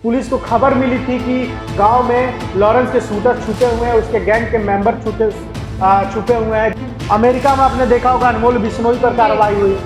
Police को खबर मिली थी कि गांव में लॉरेंस के शूटर छुपे हुए हैं, उसके गैंग के मेंबर छुपे हुए हैं। अमेरिका में आपने देखा होगा अनमोल बिश्नोई पर कार्रवाई हुई,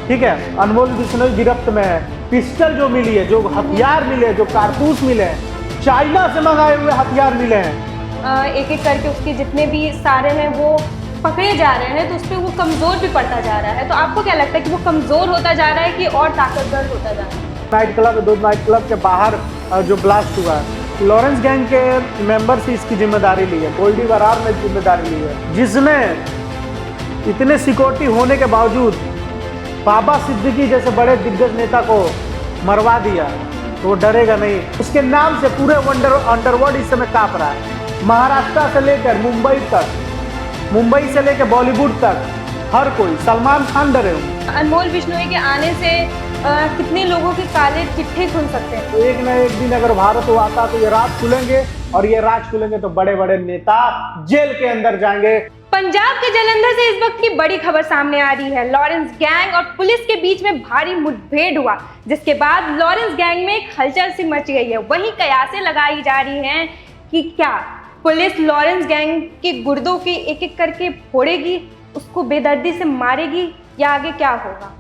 ठीक है, अनमोल बिश्नोई गिरफ्त में है। पिस्टल जो मिली है, जो हथियार मिले, जो कारतूस मिले हैं, चाइना से मंगाए हुए हथियार मिले हैं। एक एक करके उसके जितने भी सारे हैं वो पकड़े जा रहे हैं, तो उस पर वो कमज़ोर भी पड़ता जा रहा है। तो आपको क्या लगता है कि वो कमज़ोर होता जा रहा है कि और ताकतवर होता जा रहा है? नाइट क्लब, दो नाइट क्लब के बाहर जो ब्लास्ट हुआ है, लॉरेंस गैंग के मेंबर्स ही इसकी जिम्मेदारी ली है। गोल्डी बरार ने जिम्मेदारी ली है, जिसने इतने सिक्योरिटी होने के बावजूद बाबा सिद्दीकी जैसे बड़े दिग्गज नेता को मरवा दिया, तो वो डरेगा नहीं। उसके नाम से पूरे अंडरवर्ल्ड इस समय कांप रहा है। महाराष्ट्र से लेकर मुंबई तक, मुंबई से लेकर बॉलीवुड तक हर कोई, सलमान खान डरे हुए। अनमोल बिश्नोई के आने से कितने लोगों के काले चिट्ठे खुल सकते हैं? तो एक न एक दिन अगर भारत वो आता तो ये राज खुलेंगे, और ये राज खुलेंगे तो बड़े बड़े नेता जेल के अंदर जाएंगे। पंजाब के जालंधर से इस वक्त की बड़ी खबर सामने आ रही है। लॉरेंस गैंग और पुलिस के बीच में भारी मुठभेड़ हुआ, जिसके बाद लॉरेंस गैंग में एक हलचल सी मच गई है। वहीं कयासें लगाई जा रही हैं कि क्या पुलिस लॉरेंस गैंग के गुर्दों के एक एक करके फोड़ेगी, उसको बेदर्दी से मारेगी, या आगे क्या होगा?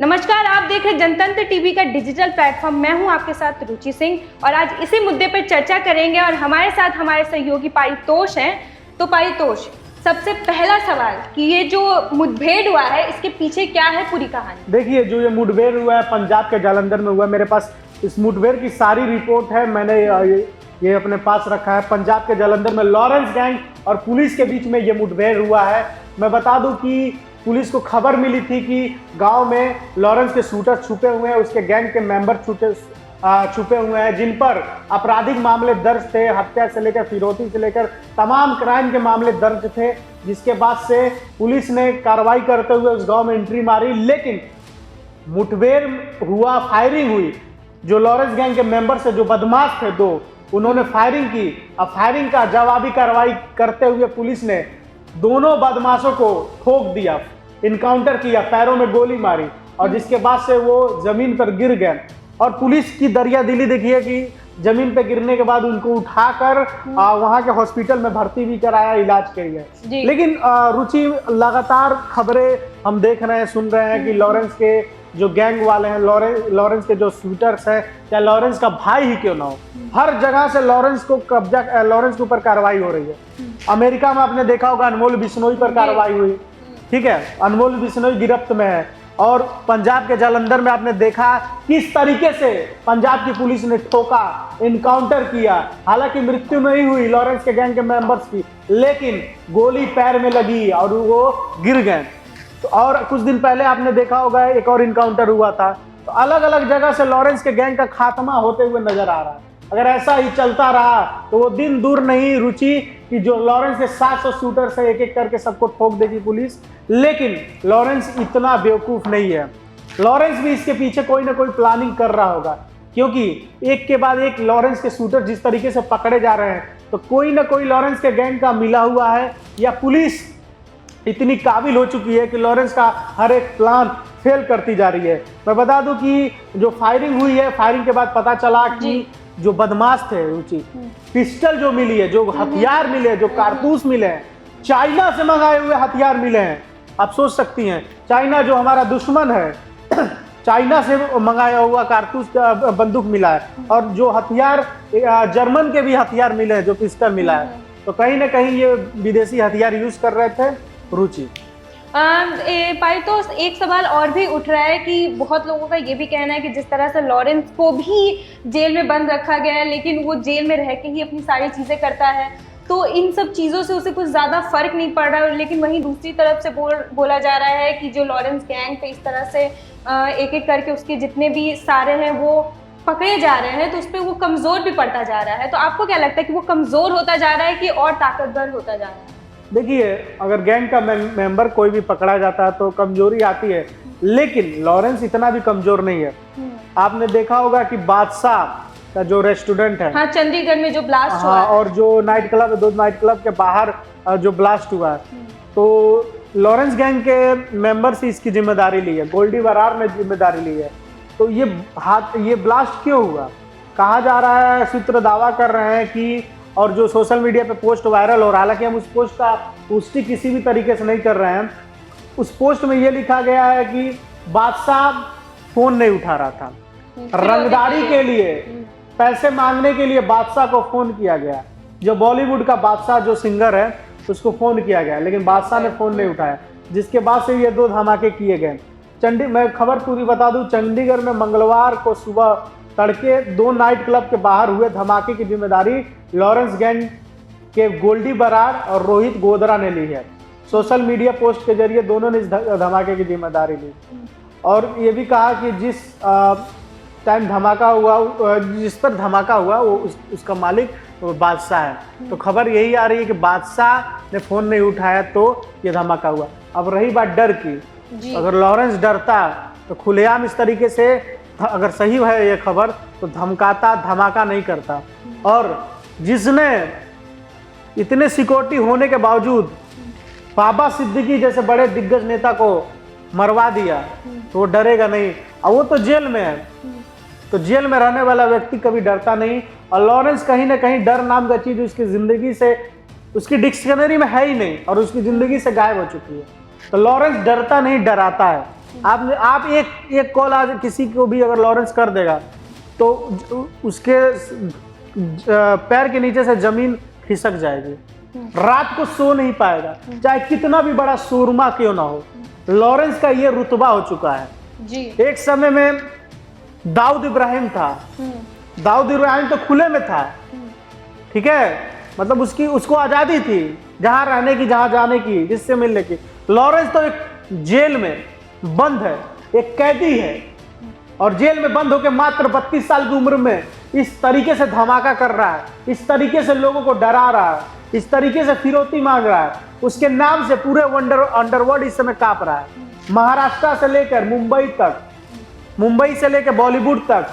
नमस्कार, आप देख रहे जनतंत्र टीवी का डिजिटल प्लेटफॉर्म। मैं हूं आपके साथ रुचि सिंह, और आज इसी मुद्दे पर चर्चा करेंगे। और हमारे साथ हमारे सहयोगी पारितोष हैं। तो पारितोष, सबसे पहला सवाल कि ये जो मुठभेड़ हुआ है, इसके पीछे क्या है पूरी कहानी? देखिए, जो ये मुठभेड़ हुआ है पंजाब के जालंधर में हुआ, मेरे पास इस मुठभेड़ की सारी रिपोर्ट है, मैंने ये अपने पास रखा है। पंजाब के जालंधर में लॉरेंस गैंग और पुलिस के बीच में ये मुठभेड़ हुआ है। मैं बता दूं कि पुलिस को खबर मिली थी कि गांव में लॉरेंस के शूटर छुपे हुए हैं, उसके गैंग के मेंबर छुपे हुए हैं, जिन पर आपराधिक मामले दर्ज थे। हत्या से लेकर फिरौती से लेकर तमाम क्राइम के मामले दर्ज थे। जिसके बाद से पुलिस ने कार्रवाई करते हुए उस गांव में एंट्री मारी, लेकिन मुठभेड़ हुआ, फायरिंग हुई। जो लॉरेंस गैंग के मेंबर से जो बदमाश थे दो, उन्होंने फायरिंग की। अब फायरिंग का जवाबी कार्रवाई करते हुए पुलिस ने दोनों बदमाशों को ठोक दिया, इनकाउंटर किया, पैरों में गोली मारी, और जिसके बाद से वो जमीन पर गिर गए। और पुलिस की दरियादिली देखिए कि जमीन पे गिरने के बाद उनको उठाकर वहां के हॉस्पिटल में भर्ती भी कराया, इलाज किया। लेकिन रुचि, लगातार खबरें हम देख रहे हैं, सुन रहे हैं कि लॉरेंस के जो गैंग वाले हैं, लॉरेंस के जो शूटर्स हैं, या लॉरेंस का भाई ही क्यों ना हो, हर जगह से लॉरेंस के ऊपर कार्रवाई हो रही है। अमेरिका में आपने देखा होगा अनमोल बिश्नोई पर कार्रवाई हुई, ठीक है, अनमोल बिश्नोई गिरफ्त में है। और पंजाब के जालंधर में आपने देखा किस तरीके से पंजाब की पुलिस ने ठोका, इनकाउंटर किया। हालांकि मृत्यु नहीं हुई लॉरेंस के गैंग के मेंबर्स की, लेकिन गोली पैर में लगी और वो गिर गए। तो और कुछ दिन पहले आपने देखा होगा एक और इनकाउंटर हुआ था। तो अलग अलग जगह से लॉरेंस के गैंग का खात्मा होते हुए नजर आ रहा है। अगर ऐसा ही चलता रहा तो वो दिन दूर नहीं रुचि कि जो लॉरेंस के 700 शूटर से एक एक करके सबको ठोक देगी पुलिस। लेकिन लॉरेंस इतना बेवकूफ नहीं है। लॉरेंस भी इसके पीछे कोई ना कोई प्लानिंग कर रहा होगा, क्योंकि एक के बाद एक लॉरेंस के शूटर जिस तरीके से पकड़े जा रहे हैं, तो कोई ना कोई लॉरेंस के गैंग का मिला हुआ है, या पुलिस इतनी काबिल हो चुकी है कि लॉरेंस का हर एक प्लान फेल करती जा रही है। मैं बता दूं कि जो फायरिंग हुई है, फायरिंग के बाद पता चला कि जो बदमाश थे रुचि, पिस्टल जो मिली है, जो हथियार मिले, जो कारतूस मिले हैं, चाइना से मंगाए हुए हथियार मिले हैं। आप सोच सकती हैं, चाइना जो हमारा दुश्मन है चाइना से मंगाया हुआ कारतूस बंदूक मिला है, और जो हथियार जर्मन के भी हथियार मिले हैं, जो पिस्टल मिला है। तो कहीं ना कहीं ये विदेशी हथियार यूज कर रहे थे रुचि। पारितोष, एक सवाल और भी उठ रहा है कि बहुत लोगों का ये भी कहना है कि जिस तरह से लॉरेंस को भी जेल में बंद रखा गया है, लेकिन वो जेल में रह के ही अपनी सारी चीज़ें करता है, तो इन सब चीज़ों से उसे कुछ ज़्यादा फर्क नहीं पड़ रहा है। लेकिन वहीं दूसरी तरफ से बोला जा रहा है कि जो लॉरेंस गैंग पे इस तरह से एक एक करके उसके जितने भी सारे हैं वो पकड़े जा रहे हैं, तो उस पर वो कमज़ोर भी पड़ता जा रहा है। तो आपको क्या लगता है कि वो कमज़ोर होता जा रहा है कि और ताकतवर होता जा रहा है? देखिए, अगर गैंग का मेंबर कोई भी पकड़ा जाता है तो कमजोरी आती है, लेकिन लॉरेंस इतना भी कमजोर नहीं है। आपने देखा होगा कि बादशाह का जो रेस्टोरेंट है, हाँ, चंडीगढ़ में जो ब्लास्ट हुआ, और जो नाइट क्लब, दो नाइट क्लब के बाहर जो ब्लास्ट हुआ है, तो लॉरेंस गैंग के मेंबर्स ही इसकी जिम्मेदारी ली है, गोल्डी बरार ने जिम्मेदारी ली है। तो ये ब्लास्ट क्यों हुआ? कहा जा रहा है, सूत्र दावा कर रहे हैं कि, और जो सोशल मीडिया पे पोस्ट वायरल हो रहा है, हालांकि हम उस पोस्ट का पुष्टि किसी भी तरीके से नहीं कर रहे हैं, उस पोस्ट में ये लिखा गया है कि बादशाह फोन नहीं उठा रहा था, रंगदारी के लिए, पैसे मांगने के लिए बादशाह को फोन किया गया। जो बॉलीवुड का बादशाह जो सिंगर है उसको फोन किया गया, लेकिन बादशाह ने फोन नहीं उठाया, जिसके बाद से ये 2 धमाके किए गए। मैं खबर पूरी बता दूं, चंडीगढ़ में मंगलवार को सुबह तड़के 2 नाइट क्लब के बाहर हुए धमाके की जिम्मेदारी लॉरेंस गैंग के गोल्डी बरार और रोहित गोदरा ने ली है। सोशल मीडिया पोस्ट के जरिए दोनों ने इस धमाके की जिम्मेदारी ली और ये भी कहा कि जिस टाइम धमाका हुआ, जिस पर धमाका हुआ वो उसका मालिक बादशाह है। तो खबर यही आ रही है कि बादशाह ने फोन नहीं उठाया तो ये धमाका हुआ। अब रही बात डर की, अगर लॉरेंस डरता तो खुलेआम इस तरीके से, अगर सही है ये खबर, तो धमाका नहीं करता। और जिसने इतने सिक्योरिटी होने के बावजूद बाबा सिद्दीकी जैसे बड़े दिग्गज नेता को मरवा दिया तो वो डरेगा नहीं। और वो तो जेल में है, तो जेल में रहने वाला व्यक्ति कभी डरता नहीं। और लॉरेंस कहीं ना कहीं डर नाम का चीज उसकी जिंदगी से, उसकी डिक्शनरी में है ही नहीं और उसकी जिंदगी से गायब हो चुकी है। तो लॉरेंस डरता नहीं, डराता है। आप एक कॉल आज किसी को भी अगर लॉरेंस कर देगा तो उसके पैर के नीचे से जमीन खिसक जाएगी, रात को सो नहीं पाएगा, चाहे कितना भी बड़ा सूरमा क्यों ना हो। लॉरेंस का ये रुतबा हो चुका है जी। एक समय में दाऊद इब्राहिम था, दाऊद इब्राहिम तो खुले में था, ठीक है, मतलब उसको आज़ादी थी जहां रहने की, जहां जाने की, जिससे मिलने की। लॉरेंस तो एक जेल में बंद है, एक कैदी है, और जेल में बंद होकर मात्र 32 साल की उम्र में इस तरीके से धमाका कर रहा है, इस तरीके से लोगों को डरा रहा है, इस तरीके से फिरौती मांग रहा है। उसके नाम से पूरे अंडरवर्ल्ड इस समय कांप रहा है। महाराष्ट्र से लेकर मुंबई तक, मुंबई से लेकर बॉलीवुड तक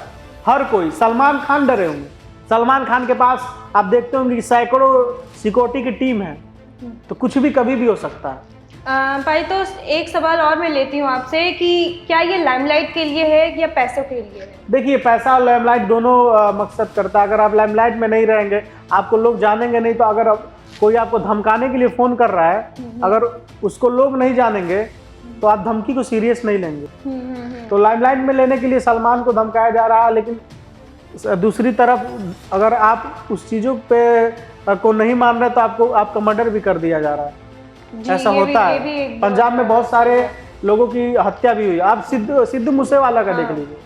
हर कोई, सलमान खान डरे होंगे। सलमान खान के पास आप देखते होंगे कि सैकड़ों सिक्योरिटी की टीम है, तो कुछ भी कभी भी हो सकता है। भाई तो एक सवाल और मैं लेती हूँ आपसे कि क्या ये लाइमलाइट के लिए है या पैसों के लिए है? देखिए, पैसा और लाइमलाइट दोनों मकसद करता है। अगर आप लाइमलाइट में नहीं रहेंगे, आपको लोग जानेंगे नहीं, तो अगर कोई आपको धमकाने के लिए फ़ोन कर रहा है, अगर उसको लोग नहीं जानेंगे तो आप धमकी को सीरियस नहीं लेंगे। तो लाइमलाइट में लेने के लिए सलमान को धमकाया जा रहा है, लेकिन दूसरी तरफ अगर आप उस चीज़ों पे को नहीं मान रहे तो आपका मर्डर भी कर दिया जा रहा है। ऐसा होता है। पंजाब में बहुत सारे लोगों की हत्या भी हुई। आप सिद्धू मूसेवाला का देख लीजिए,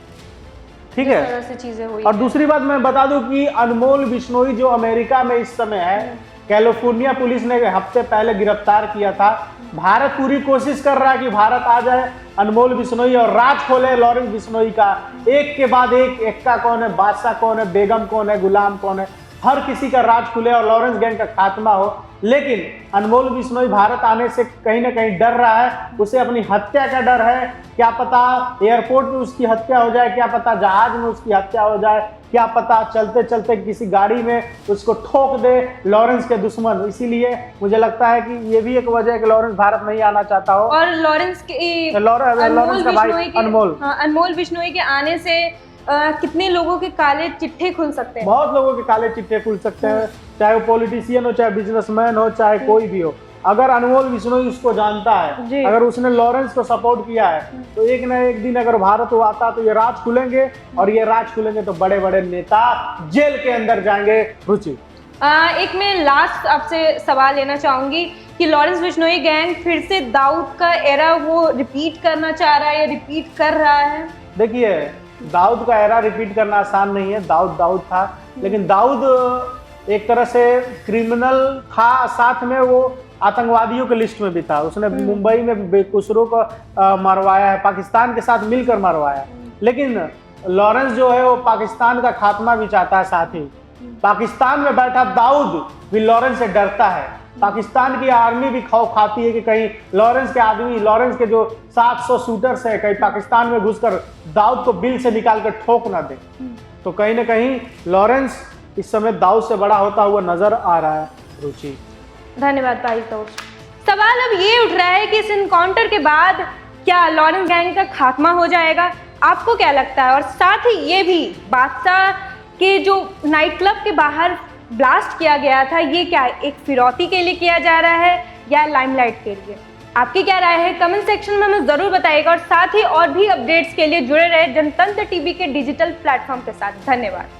ठीक है। और दूसरी बात मैं बता दूं कि अनमोल बिश्नोई जो अमेरिका में इस समय है, कैलिफोर्निया पुलिस ने हफ्ते पहले गिरफ्तार किया था। भारत पूरी कोशिश कर रहा है कि भारत आ जाए अनमोल बिश्नोई और राज खोले लॉरेंस बिश्नोई का। एक के बाद एक, एक्का कौन है, बादशाह कौन है, बेगम कौन है, गुलाम कौन है, हर किसी का राज खुले और लॉरेंस गैंग का खात्मा हो। लेकिन अनमोल बिश्नोई भारत आने से कहीं ना कहीं डर रहा है। उसे अपनी हत्या का डर है। क्या पता एयरपोर्ट में उसकी हत्या हो जाए, क्या पता जहाज में उसकी हत्या हो जाए, क्या पता चलते चलते किसी गाड़ी में उसको ठोक दे लॉरेंस के दुश्मन। इसीलिए मुझे लगता है कि ये भी एक वजह है कि लॉरेंस भारत नहीं आना चाहता हो। और लॉरेंस का भाई अनमोल बिश्नोई के आने से कितने लोगों के काले चिट्ठे खुल सकते हैं? बहुत लोगों के काले चिट्ठे खुल सकते हैं, चाहे वो पॉलिटिशियन हो, चाहे बिजनेसमैन हो, चाहे कोई भी हो। अगर अनमोल बिश्नोई उसको जानता है, अगर उसने लॉरेंस को सपोर्ट किया है, तो एक न एक दिन अगर भारत वो आता तो ये राज खुलेंगे, और ये राज खुलेंगे तो बड़े बड़े नेता जेल के अंदर जाएंगे। रुचि, एक मैं लास्ट आपसे सवाल लेना चाहूंगी कि लॉरेंस बिश्नोई गैंग फिर से दाऊद का एरा वो रिपीट करना चाह रहा है या रिपीट कर रहा है? देखिए, दाऊद का एरा रिपीट करना आसान नहीं है। दाऊद था, लेकिन दाऊद एक तरह से क्रिमिनल था, साथ में वो आतंकवादियों के लिस्ट में भी था। उसने मुंबई में बेकसूरों को मरवाया है, पाकिस्तान के साथ मिलकर मरवाया। लेकिन लॉरेंस जो है वो पाकिस्तान का खात्मा भी चाहता है। साथ ही पाकिस्तान में बैठा दाऊद भी लॉरेंस से डरता है। पाकिस्तान की आर्मी भी खौफ खाती है कि कहीं लॉरेंस के आदमी, लॉरेंस के जो 700 शूटर्स है, कहीं पाकिस्तान में घुसकर दाऊद को बिल से निकाल कर ठोक ना दे। तो कहीं ना कहीं लॉरेंस इस समय दाऊद से बड़ा होता हुआ नजर आ रहा है। रुचि, धन्यवाद भाई। तो सवाल अब ये उठ रहा है कि इस इनकाउंटर के बाद क्या लॉरेंस गैंग का खात्मा हो जाएगा? आपको क्या लगता है? और साथ ही ये भी बादशाह कि जो नाइट क्लब के बाहर ब्लास्ट किया गया था, ये क्या एक फिरौती के लिए किया जा रहा है या लाइमलाइट के लिए? आपकी क्या राय है कमेंट सेक्शन में हमें ज़रूर बताइएगा और साथ ही और भी अपडेट्स के लिए जुड़े रहे जनतंत्र टीवी के डिजिटल प्लेटफॉर्म के साथ। धन्यवाद।